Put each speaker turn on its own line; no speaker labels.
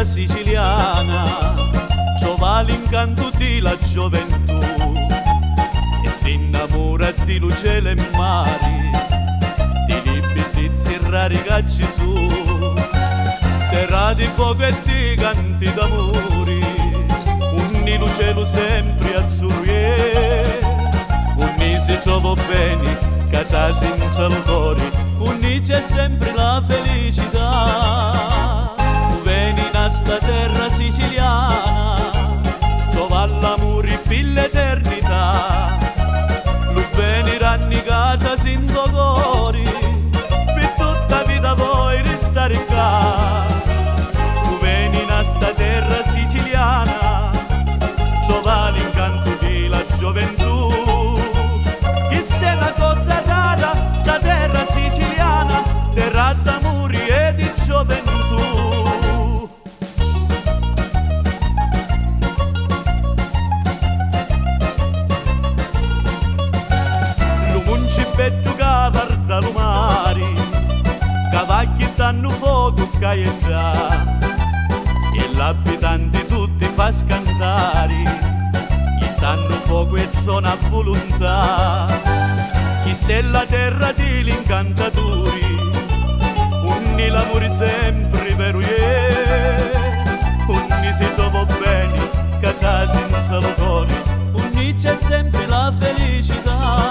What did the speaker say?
terra siciliana, giova l'incanto di la gioventù e si innamora di luce e mari, di libri di zirrari cacci su, terra di fuoco e di canti d'amori, un cielo sempre azzurro, un si trova bene, che c'è senza il cuore, un c'è sempre la felicità. Veni in sta terra siciliana, trova l'amore per l'eternità, lo bene rannicata sinto cuore, per tutta vita vuoi restare qua. Veni in sta terra siciliana, trova l'incanto della gioventù, che sta una cosa rara, sta terra siciliana, terra d'amore e di gioventù. L'umuncipetto che guarda lo mare, cavalli danno fuoco che è già, e l'abitanti tutti fa scantare, gli danno fuoco e sono a volontà. Chi stella terra di l'incantatori, unni l'amore sempre vero unni si trova bene, che c'è senza lo cuore, unni c'è sempre la felicità.